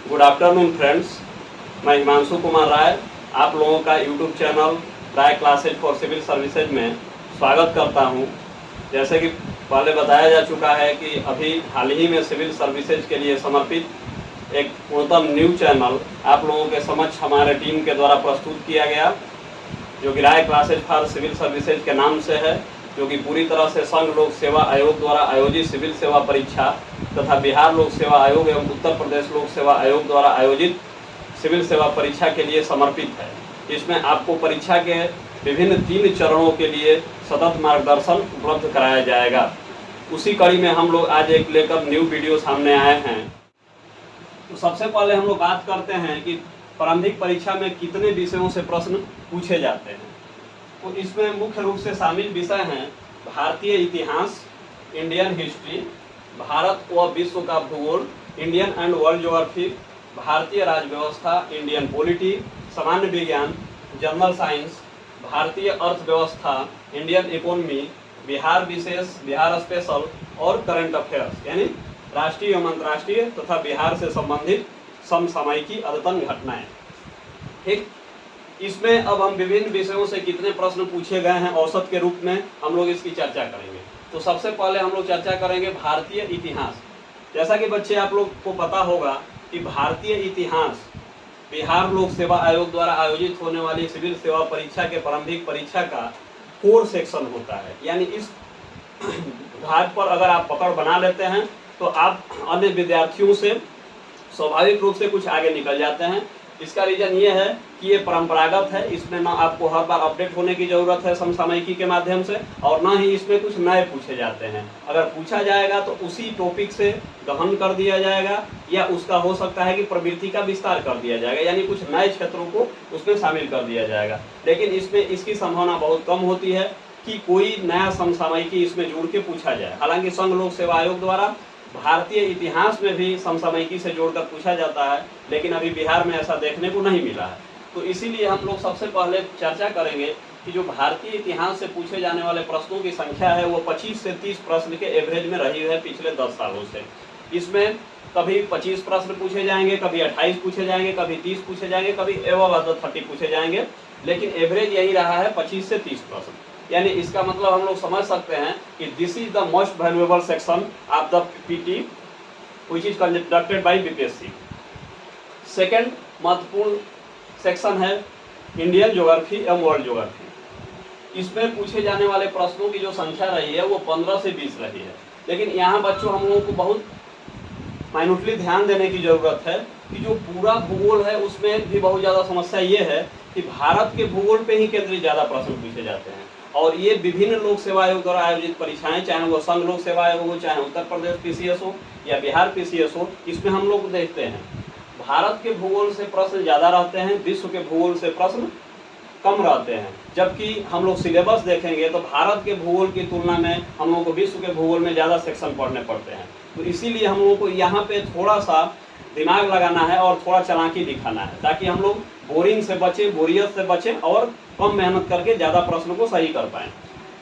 Good afternoon friends, मैं हिमांशु कुमार राय आप लोगों का YouTube channel Rai classes for civil services में स्वागत करता हूं। जैसे कि पहले बताया जा चुका है कि अभी हाल ही में सिविल सर्विसेज के लिए समर्पित एक पूर्णतम न्यू चैनल आप लोगों के समक्ष हमारे टीम के द्वारा प्रस्तुत किया गया, जो कि राय क्लासेज फॉर सिविल सर्विसेज के नाम से है, जो कि पूरी तरह से संघ लोक सेवा आयोग द्वारा आयोजित सिविल सेवा परीक्षा तथा बिहार लोक सेवा आयोग एवं उत्तर प्रदेश लोक सेवा आयोग द्वारा आयोजित सिविल सेवा परीक्षा के लिए समर्पित है। इसमें आपको परीक्षा के विभिन्न 3 चरणों के लिए सतत मार्गदर्शन उपलब्ध कराया जाएगा। उसी कड़ी में हम लोग आज एक लेकर न्यू वीडियो सामने आए हैं। तो सबसे पहले हम लोग बात करते हैं कि प्रारंभिक परीक्षा में कितने विषयों से प्रश्न पूछे जाते हैं। तो इसमें मुख्य रूप से शामिल विषय हैं भारतीय इतिहास, इंडियन हिस्ट्री, भारत व विश्व का भूगोल, इंडियन एंड वर्ल्ड ज्योग्राफी, भारतीय राज्य व्यवस्था, इंडियन पॉलिटी, सामान्य विज्ञान, जनरल साइंस, भारतीय अर्थव्यवस्था, इंडियन इकोनॉमी, बिहार विशेष, बिहार स्पेशल और करंट अफेयर्स यानी राष्ट्रीय एवं अंतर्राष्ट्रीय तथा बिहार से संबंधित समसामयिकी अद्यतन घटनाएं। ठीक, इसमें अब हम विभिन्न विषयों से कितने प्रश्न पूछे गए हैं औसत के रूप में हम लोग इसकी चर्चा करेंगे। तो सबसे पहले हम लोग चर्चा करेंगे भारतीय इतिहास। जैसा कि बच्चे आप लोग को पता होगा कि भारतीय इतिहास बिहार लोक सेवा आयोग द्वारा आयोजित होने वाली सिविल सेवा परीक्षा के प्रारंभिक परीक्षा का कोर सेक्शन होता है। यानी इस भाग पर अगर आप पकड़ बना लेते हैं तो आप अन्य विद्यार्थियों से स्वाभाविक रूप से कुछ आगे निकल जाते हैं। इसका रीजन ये है कि ये परंपरागत है, इसमें ना आपको हर बार अपडेट होने की ज़रूरत है समसामयिकी के माध्यम से, और ना ही इसमें कुछ नए पूछे जाते हैं। अगर पूछा जाएगा तो उसी टॉपिक से गहन कर दिया जाएगा या उसका हो सकता है कि प्रवृत्ति का विस्तार कर दिया जाएगा, यानी कुछ नए क्षेत्रों को उसमें शामिल कर दिया जाएगा। लेकिन इसमें इसकी संभावना बहुत कम होती है कि कोई नया समसामयिकी इसमें जोड़ के पूछा जाए। हालांकि संघ लोक सेवा आयोग द्वारा भारतीय इतिहास में भी समसामयिकी से जोड़कर पूछा जाता है, लेकिन अभी बिहार में ऐसा देखने को नहीं मिला है। तो इसीलिए हम लोग सबसे पहले चर्चा करेंगे कि जो भारतीय इतिहास से पूछे जाने वाले प्रश्नों की संख्या है वो 25 से 30 प्रश्न के एवरेज में रही है पिछले 10 सालों से। इसमें कभी 25 प्रश्न पूछे जाएंगे, कभी 28 पूछे जाएंगे, कभी 30 पूछे जाएंगे, कभी एवं 30 पूछे जाएंगे, लेकिन एवरेज यही रहा है 25 से 30 प्रश्न। यानी इसका मतलब हम लोग समझ सकते हैं कि this is the most valuable section of the PT which is conducted by BPSC. Second महत्वपूर्ण सेक्शन है इंडियन ज्योग्राफी एवं वर्ल्ड ज्योग्राफी। इसमें पूछे जाने वाले प्रश्नों की जो संख्या रही है वो 15 से 20 रही है। लेकिन यहाँ बच्चों हम लोगों को बहुत माइन्यूटली ध्यान देने की जरूरत है कि जो पूरा भूगोल है उसमें भी बहुत ज़्यादा समस्या ये है कि भारत के भूगोल पे ही केंद्रित ज़्यादा प्रश्न पूछे जाते हैं। और ये विभिन्न लोक सेवा आयोग द्वारा आयोजित परीक्षाएं, चाहे वो संघ लोक सेवा आयोग हो, चाहे उत्तर प्रदेश पीसीएस हो या बिहार पीसीएस हो, इसमें हम लोग देखते हैं भारत के भूगोल से प्रश्न ज़्यादा रहते हैं, विश्व के भूगोल से प्रश्न कम रहते हैं। जबकि हम लोग सिलेबस देखेंगे तो भारत के भूगोल की तुलना में हम लोगों को विश्व के भूगोल में ज़्यादा सेक्शन पढ़ने पड़ते हैं। तो इसीलिए हम लोगों को यहाँ पे थोड़ा सा दिमाग लगाना है और थोड़ा चालाकी दिखाना है, ताकि हम लोग बोरिंग से बचें, बोरियत से बचें और कम मेहनत करके ज़्यादा प्रश्नों को सही कर पाएँ।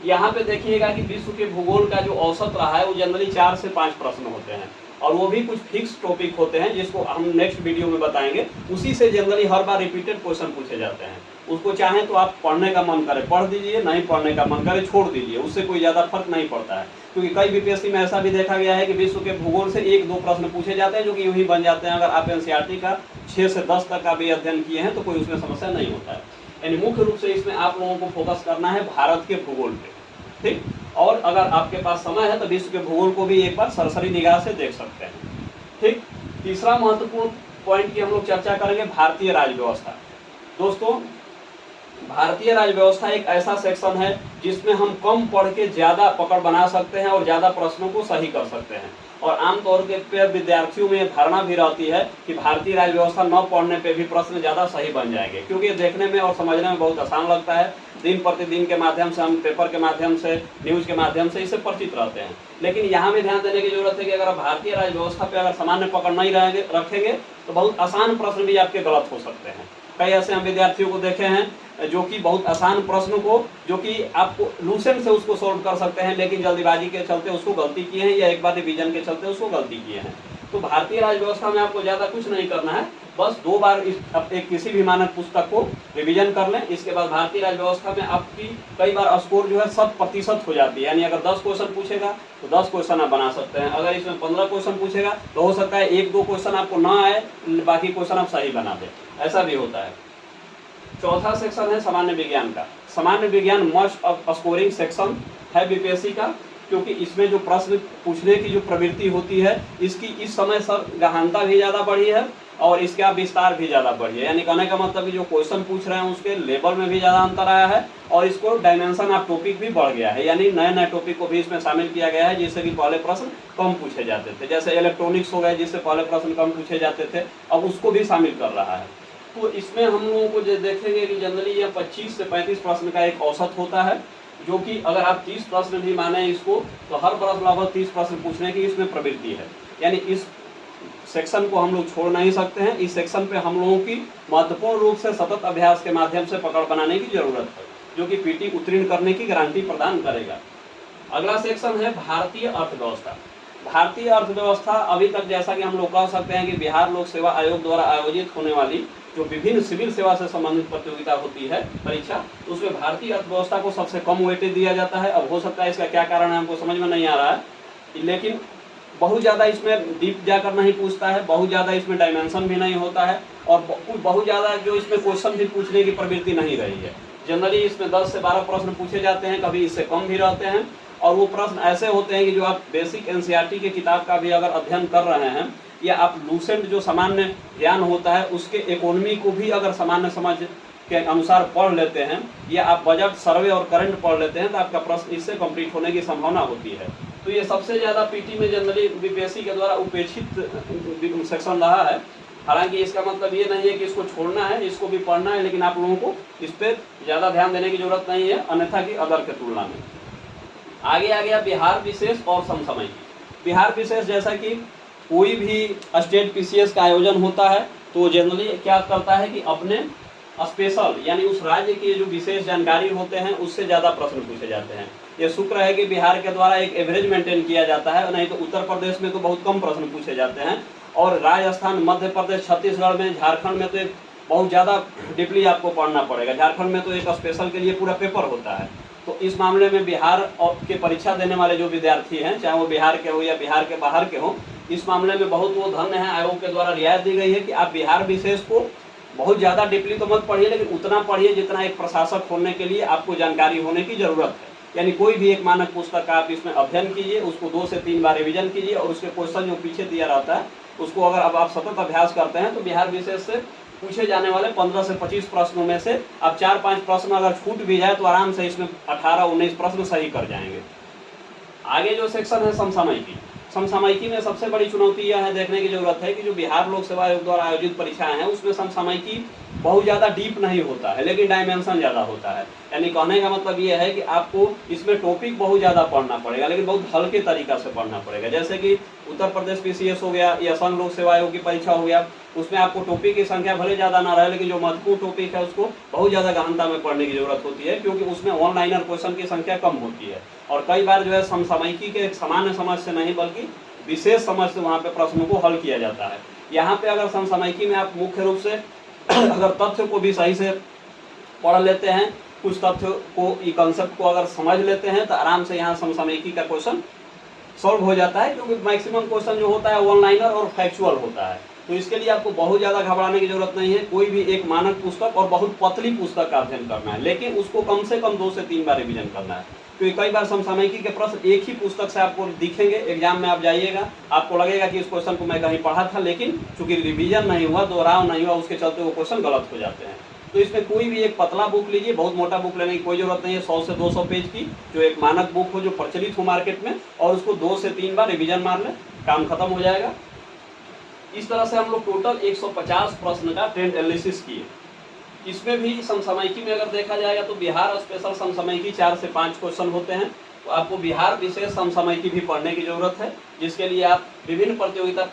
यहाँ पे देखिएगा कि विश्व के भूगोल का जो औसत रहा है वो जनरली 4 से 5 प्रश्न होते हैं, और वो भी कुछ फिक्स टॉपिक होते हैं जिसको हम नेक्स्ट वीडियो में बताएंगे। उसी से जनरली हर बार रिपीटेड क्वेश्चन पूछे जाते हैं। उसको चाहें तो आप पढ़ने का मन करे पढ़ दीजिए, नहीं पढ़ने का मन करे छोड़ दीजिए, उससे कोई ज़्यादा फर्क नहीं पड़ता है। क्योंकि कई बीपीएससी में ऐसा भी देखा गया है कि विश्व के भूगोल से 1-2 प्रश्न पूछे जाते हैं जो कि यूँ ही बन जाते हैं। अगर आप एनसीईआरटी का 6 से 10 तक का भी अध्ययन किए हैं तो कोई उसमें समस्या नहीं होता है। यानी मुख्य रूप से इसमें आप लोगों को फोकस करना है भारत के भूगोल पे, ठीक। और अगर आपके पास समय है तो विश्व के भूगोल को भी एक बार सरसरी निगाह से देख सकते हैं, ठीक। तीसरा महत्वपूर्ण पॉइंट की हम लोग चर्चा करेंगे भारतीय राज्य व्यवस्था। दोस्तों, भारतीय राज्य व्यवस्था एक ऐसा सेक्शन है जिसमें हम कम पढ़ के ज़्यादा पकड़ बना सकते हैं और ज़्यादा प्रश्नों को सही कर सकते हैं। और आमतौर के विद्यार्थियों में धारणा भी रहती है कि भारतीय राज्य व्यवस्था न पढ़ने पे भी प्रश्न ज़्यादा सही बन जाएंगे, क्योंकि देखने में और समझने में बहुत आसान लगता है। दिन प्रतिदिन के माध्यम से हम पेपर के माध्यम से, न्यूज़ के माध्यम से इससे परिचित रहते हैं। लेकिन यहाँ में ध्यान देने की जरूरत है कि अगर भारतीय राज्य व्यवस्था पे अगर सामान्य पकड़ नहीं रखेंगे तो बहुत आसान प्रश्न भी आपके गलत हो सकते हैं। कई ऐसे हम विद्यार्थियों को देखे हैं जो कि बहुत आसान प्रश्न को, जो कि आपको लूसेंट से उसको सॉल्व कर सकते हैं, लेकिन जल्दीबाजी के चलते उसको गलती किए हैं या एक बार रिवीजन के चलते उसको गलती किए हैं। तो भारतीय राज्य व्यवस्था में आपको ज़्यादा कुछ नहीं करना है, बस 2 बार एक किसी भी मानक पुस्तक को रिवीजन कर लें। इसके बाद भारतीय राज्य व्यवस्था में आपकी कई बार स्कोर जो है 100% हो जाती है, यानी अगर 10 क्वेश्चन पूछेगा तो 10 क्वेश्चन आप बना सकते हैं। अगर इसमें 15 क्वेश्चन पूछेगा तो हो सकता है 1-2 क्वेश्चन आपको ना आए, बाकी क्वेश्चन आप सही बना दें, ऐसा भी होता है। चौथा सेक्शन है सामान्य विज्ञान का। सामान्य विज्ञान मोस्ट स्कोरिंग सेक्शन है बीपीएससी का, क्योंकि इसमें जो प्रश्न पूछने की जो प्रवृत्ति होती है इसकी इस समय सर गहनता भी ज़्यादा बढ़ी है और इसका विस्तार भी ज़्यादा बढ़ी है। यानी कहने का मतलब कि जो क्वेश्चन पूछ रहे हैं उसके लेवल में भी ज़्यादा अंतर आया है और इसको डायमेंशन ऑफ टॉपिक भी बढ़ गया है, यानी नए नए टॉपिक को भी इसमें शामिल किया गया है, जिससे कि पहले प्रश्न कम पूछे जाते थे। जैसे इलेक्ट्रॉनिक्स हो गए, जिससे पहले प्रश्न कम पूछे जाते थे, अब उसको भी शामिल कर रहा है। तो इसमें हम लोगों को जो देखेंगे कि जनरली यह 25 से 35 प्रश्न का एक औसत होता है, जो कि अगर आप 30 प्रश्न भी माने इसको तो हर वर्ष लगभग 30 प्रश्न पूछने की इसमें प्रवृत्ति है। यानी इस सेक्शन को हम लोग छोड़ नहीं सकते हैं। इस सेक्शन पे हम लोगों की महत्वपूर्ण रूप से सतत अभ्यास के माध्यम से पकड़ बनाने की जरूरत है, जो कि पीटी उत्तीर्ण करने की गारंटी प्रदान करेगा। अगला सेक्शन है भारतीय अर्थव्यवस्था। भारतीय अर्थव्यवस्था अभी तक जैसा कि हम लोग कह सकते हैं कि बिहार लोक सेवा आयोग द्वारा आयोजित होने वाली जो विभिन्न सिविल सेवा से संबंधित प्रतियोगिता होती है परीक्षा, उसमें भारतीय अर्थव्यवस्था को सबसे कम वेटेज दिया जाता है। अब हो सकता है इसका क्या कारण है हमको समझ में नहीं आ रहा है, लेकिन बहुत ज़्यादा इसमें डीप जाकर नहीं पूछता है, बहुत ज़्यादा इसमें डायमेंशन भी नहीं होता है और बहुत ज़्यादा जो इसमें क्वेश्चन भी पूछने की प्रवृत्ति नहीं रही है। जनरली इसमें 10 से 12 प्रश्न पूछे जाते हैं, कभी इससे कम भी रहते हैं, और वो प्रश्न ऐसे होते हैं कि जो आप बेसिक एनसीईआरटी के किताब का भी अगर अध्ययन कर रहे हैं या आप लूसेंट जो सामान्य ज्ञान होता है उसके इकोनॉमी को भी अगर सामान्य समझ के अनुसार पढ़ लेते हैं या आप बजट सर्वे और करंट पढ़ लेते हैं तो आपका प्रश्न इससे कंप्लीट होने की संभावना होती है। तो ये सबसे ज़्यादा पीटी में जनरली बीपीएससी के द्वारा उपेक्षित सेक्शन रहा है। हालांकि इसका मतलब ये नहीं है कि इसको छोड़ना है, इसको भी पढ़ना है, लेकिन आप लोगों को इस पर ज़्यादा ध्यान देने की जरूरत नहीं है अन्यथा की अदर के तुलना में। आगे आ गया बिहार विशेष और समसामयिकी। बिहार विशेष जैसा कि कोई भी स्टेट पीसीएस का आयोजन होता है तो जनरली क्या करता है कि अपने स्पेशल यानी उस राज्य की जो विशेष जानकारी होते हैं उससे ज़्यादा प्रश्न पूछे जाते हैं। ये शुक्र है कि बिहार के द्वारा एक एवरेज मेंटेन किया जाता है, नहीं तो उत्तर प्रदेश में तो बहुत कम प्रश्न पूछे जाते हैं और राजस्थान, मध्य प्रदेश, छत्तीसगढ़ में, झारखंड में तो एक बहुत ज़्यादा डीपली आपको पढ़ना पड़ेगा। झारखंड में तो एक स्पेशल के लिए पूरा पेपर होता है। तो इस मामले में बिहार के परीक्षा देने वाले जो विद्यार्थी हैं, चाहे वो बिहार के हो या बिहार के बाहर के हो, इस मामले में बहुत वो धन्य है, आयोग के द्वारा रियायत दी गई है कि आप बिहार विशेष को बहुत ज़्यादा डीपली तो मत पढ़िए, लेकिन उतना पढ़िए जितना एक प्रशासक होने के लिए आपको जानकारी होने की ज़रूरत है। यानी कोई भी एक मानक पुस्तक का आप इसमें अध्ययन कीजिए, उसको 2 से 3 बार रिवीजन कीजिए और उसके क्वेश्चन जो पीछे दिया रहता है उसको अगर अब आप सतत अभ्यास करते हैं तो बिहार विशेष से पूछे जाने वाले 15 से 25 प्रश्नों में से अब 4-5 प्रश्न अगर छूट भी जाए तो आराम से इसमें 18-19 प्रश्न सही कर जाएंगे। आगे जो सेक्शन है समसामयिकी। समसामयिकी में सबसे बड़ी चुनौती यह है, देखने की जरूरत है कि जो बिहार लोक सेवा आयोग द्वारा आयोजित परीक्षाएं हैं उसमें समसामयिकी बहुत ज़्यादा डीप नहीं होता है, लेकिन डायमेंशन ज़्यादा होता है। यानी कहने का मतलब ये है कि आपको इसमें टॉपिक बहुत ज़्यादा पढ़ना पड़ेगा, लेकिन बहुत हल्के तरीका से पढ़ना पड़ेगा। जैसे कि उत्तर प्रदेश पीसीएस हो गया या संघ लोक सेवा आयोग की परीक्षा हो गया, उसमें आपको टॉपिक की संख्या भले ज़्यादा ना रहे, लेकिन जो महत्वपूर्ण टॉपिक है उसको बहुत ज़्यादा गहनता में पढ़ने की जरूरत होती है, क्योंकि उसमें वन लाइनर क्वेश्चन की संख्या कम होती है और कई बार जो है समसामयिकी के सामान्य समझ से नहीं बल्कि विशेष समझ से वहाँ पे प्रश्नों को हल किया जाता है। यहाँ पे अगर समसामयिकी में आप मुख्य रूप से अगर तथ्य को भी सही से पढ़ लेते हैं, कुछ तथ्य को, ये कंसेप्ट को अगर समझ लेते हैं तो आराम से यहाँ समसामयिकी का क्वेश्चन सॉल्व हो जाता है, क्योंकि मैक्सिमम क्वेश्चन जो होता है वन लाइनर और फैक्चुअल होता है। तो इसके लिए आपको बहुत ज़्यादा घबराने की जरूरत नहीं है। कोई भी एक मानक पुस्तक और बहुत पतली पुस्तक का अध्ययन करना है, लेकिन उसको कम से कम 2 से 3 बार रिवीजन करना है, क्योंकि कई बार समसामयिकी के प्रश्न एक ही पुस्तक से आपको दिखेंगे। एग्जाम में आप जाइएगा, आपको लगेगा कि इस क्वेश्चन को मैं कहीं पढ़ा था, लेकिन चूंकि रिवीजन नहीं हुआ, दोहराव नहीं हुआ, उसके चलते वो क्वेश्चन गलत हो जाते हैं। तो इसमें कोई भी एक पतला बुक लीजिए, बहुत मोटा बुक लेने की कोई जरूरत नहीं है। 100 से 200 पेज की जो एक मानक बुक हो, जो प्रचलित हो मार्केट में, और उसको 2 से 3 बार रिवीजन मार लें, काम खत्म हो जाएगा। इस तरह से हम लोग टोटल 150 प्रश्न का ट्रेंड एनालिसिस किए। इसमें भी समसामयिकी में अगर देखा जाएगा तो बिहार स्पेशल समसामयिकी 4 से 5 क्वेश्चन होते हैं। तो आपको बिहार विशेष समसामयिकी भी पढ़ने की जरूरत है, जिसके लिए आप विभिन्न प्रतियोगिता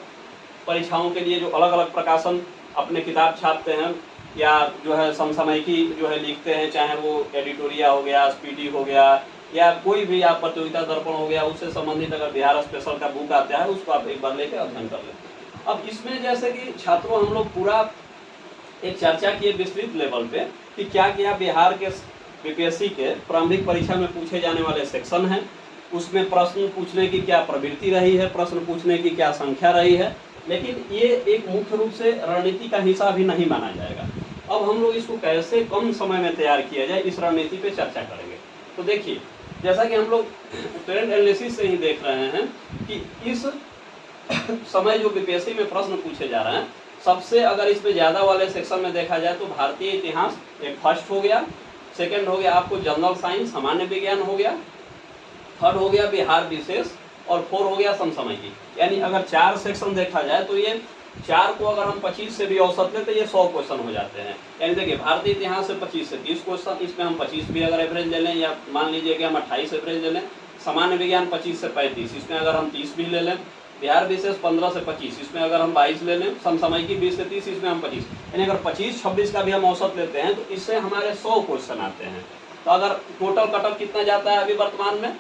परीक्षाओं के लिए जो अलग अलग प्रकाशन अपने किताब छापते हैं या जो है समसामयिकी जो है लिखते हैं, चाहे वो एडिटोरिया हो गया, स्पीडी हो गया, या कोई भी आप प्रतियोगिता दर्पण हो गया, उससे संबंधित अगर बिहार स्पेशल का बुक आता है उसको आप एक बार लेकर अध्ययन कर लेते हैं। अब इसमें जैसे कि छात्रों हम लोग पूरा एक चर्चा किए विस्तृत लेवल पे कि क्या क्या बिहार के बीपीएससी के प्रारंभिक परीक्षा में पूछे जाने वाले सेक्शन हैं, उसमें प्रश्न पूछने की क्या प्रवृत्ति रही है, प्रश्न पूछने की क्या संख्या रही है, लेकिन ये एक मुख्य रूप से रणनीति का हिस्सा भी नहीं माना जाएगा। अब हम लोग इसको कैसे कम समय में तैयार किया जाए, इस रणनीति पे चर्चा करेंगे। तो देखिए, जैसा कि हम लोग ट्रेंड एनालिसिस से ही देख रहे हैं कि इस समय जो बीपीएससी में प्रश्न पूछे जा रहे हैं, सबसे अगर इसमें ज़्यादा वाले सेक्शन में देखा जाए तो भारतीय इतिहास एक फर्स्ट हो गया, सेकंड हो गया आपको जनरल साइंस सामान्य विज्ञान हो गया, थर्ड हो गया बिहार विशेष, और फोर हो गया समसामयिकी। यानी अगर 4 सेक्शन देखा जाए तो ये 4 को अगर हम 25 से भी औसत लें तो ये 100 क्वेश्चन हो जाते हैं। यानी देखिए, भारतीय इतिहास से 25 से 30 क्वेश्चन, इसमें हम 25 भी अगर एवरेज ले लें, या मान लीजिए कि हम 28 एवरेज ले लें। सामान्य विज्ञान 25 से 35, इसमें अगर हम 30 भी ले लें। बिहार विशेष 15 से 25, इसमें अगर हम 22 ले लें। समसामयिकी 20 से 30, इसमें हम 25। यानी अगर 25-26 का भी हम औसत लेते हैं तो इससे हमारे 100 क्वेश्चन आते हैं। तो अगर टोटल कटअप कितना जाता है अभी वर्तमान में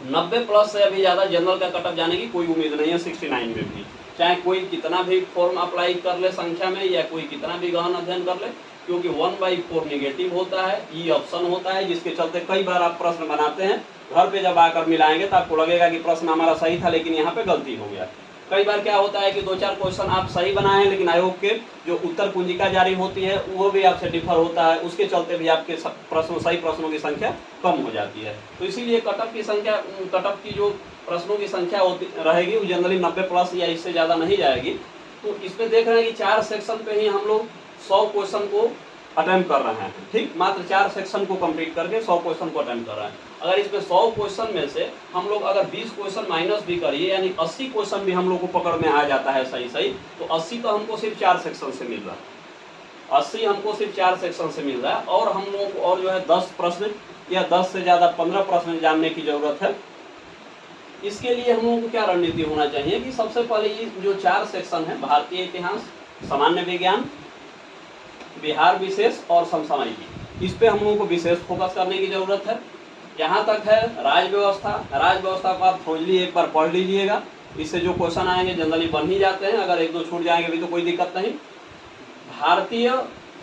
90 प्लस से अभी ज़्यादा जनरल का कटअप जाने की कोई उम्मीद नहीं है 69 में भी, चाहे कोई कितना भी फॉर्म अप्लाई कर ले संख्या में, या कोई कितना भी गहन अध्ययन कर ले, क्योंकि 1/4 निगेटिव होता है, ई ऑप्शन होता है, जिसके चलते कई बार आप प्रश्न बनाते हैं, घर पे जब आकर मिलाएंगे तो आपको लगेगा कि प्रश्न हमारा सही था लेकिन यहाँ पे गलती हो गया। कई बार क्या होता है कि 2-4 क्वेश्चन आप सही बनाए हैं लेकिन आयोग के जो उत्तर कुंजिका जारी होती है वो भी आपसे डिफर होता है, उसके चलते भी आपके प्रश्नों सही प्रश्नों की संख्या कम हो जाती है। तो इसीलिए कटअप की जो प्रश्नों की संख्या होती रहेगी वो जनरली 90 प्लस या इससे ज़्यादा नहीं जाएगी। तो इसमें देख रहे हैं कि 4 सेक्शन पे ही हम लोग 100 क्वेश्चन को अटेम्प्ट कर रहे हैं, ठीक, मात्र 4 सेक्शन को कंप्लीट करके 100 क्वेश्चन को अटेम्प्ट कर रहे हैं। अगर इसमें 100 क्वेश्चन में से हम लोग अगर 20 क्वेश्चन माइनस भी करिए, यानी 80 क्वेश्चन भी हम लोग को पकड़ में आ जाता है सही, तो 80 तो हमको सिर्फ 4 सेक्शन से मिल रहा है। 80 हमको सिर्फ 4 सेक्शन से मिल रहा है, और हम लोगों को और जो है 10 प्रश्न या 10 से ज़्यादा 15 प्रश्न जानने की ज़रूरत है। इसके लिए हम लोगों को क्या रणनीति होना चाहिए कि सबसे पहले ये जो 4 सेक्शन है, भारतीय इतिहास, सामान्य विज्ञान, बिहार विशेष और समसामयिकी, इस पे हम लोगों को विशेष फोकस करने की जरूरत है। यहाँ तक है राजव्यवस्था को आप खोजली एक बार पढ़ लीजिएगा, इससे जो क्वेश्चन आएंगे जनरली बन ही जाते हैं, अगर 1-2 छूट जाएंगे भी तो कोई दिक्कत नहीं। भारतीय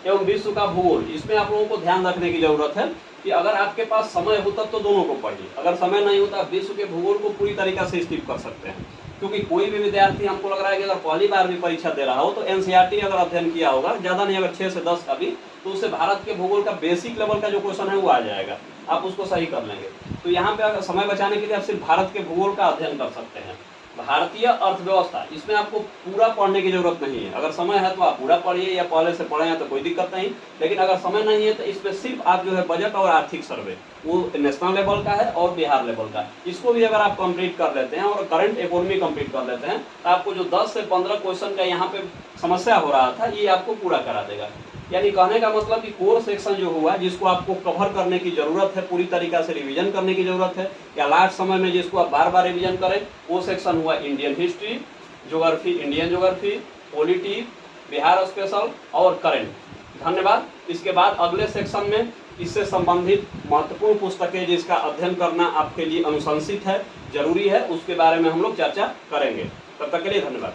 एवं विश्व का भूगोल, इसमें आप लोगों को ध्यान रखने की जरूरत है कि अगर आपके पास समय हो तब तो दोनों को पढ़िए, अगर समय नहीं होता विश्व के भूगोल को पूरी तरीका से स्किप कर सकते हैं। क्योंकि कोई भी विद्यार्थी हमको लग रहा है कि अगर पहली बार भी परीक्षा दे रहा हो तो एनसीईआरटी अगर अध्ययन किया होगा, ज़्यादा नहीं अगर 6 से 10 का भी, तो उससे भारत के भूगोल का बेसिक लेवल का जो क्वेश्चन है वो आ जाएगा, आप उसको सही कर लेंगे। तो यहाँ पे अगर समय बचाने के लिए आप सिर्फ भारत के भूगोल का अध्ययन कर सकते हैं। भारतीय अर्थव्यवस्था, इसमें आपको पूरा पढ़ने की जरूरत नहीं है, अगर समय है तो आप पूरा पढ़िए या पहले से पढ़े हैं तो कोई दिक्कत नहीं, लेकिन अगर समय नहीं है तो इसमें सिर्फ आप जो है बजट और आर्थिक सर्वे, वो नेशनल लेवल का है और बिहार लेवल का, इसको भी अगर आप कंप्लीट कर लेते हैं और करंट इकोनॉमी कंप्लीट कर लेते हैं तो आपको जो 10 से 15 क्वेश्चन का यहाँ पे समस्या हो रहा था ये आपको पूरा करा देगा। यानी कहने का मतलब कि कोर सेक्शन जो हुआ जिसको आपको कवर करने की जरूरत है, पूरी तरीका से रिवीजन करने की जरूरत है, या लास्ट समय में जिसको आप बार बार रिवीजन करें, वो सेक्शन हुआ Indian history, geography, Indian geography, polity, Bihar special और करंट। धन्यवाद। इसके बाद अगले सेक्शन में इससे संबंधित महत्वपूर्ण पुस्तकें जिसका अध्ययन करना आपके लिए अनुशंसित है, जरूरी है, उसके बारे में हम लोग चर्चा करेंगे। तब तक के लिए धन्यवाद।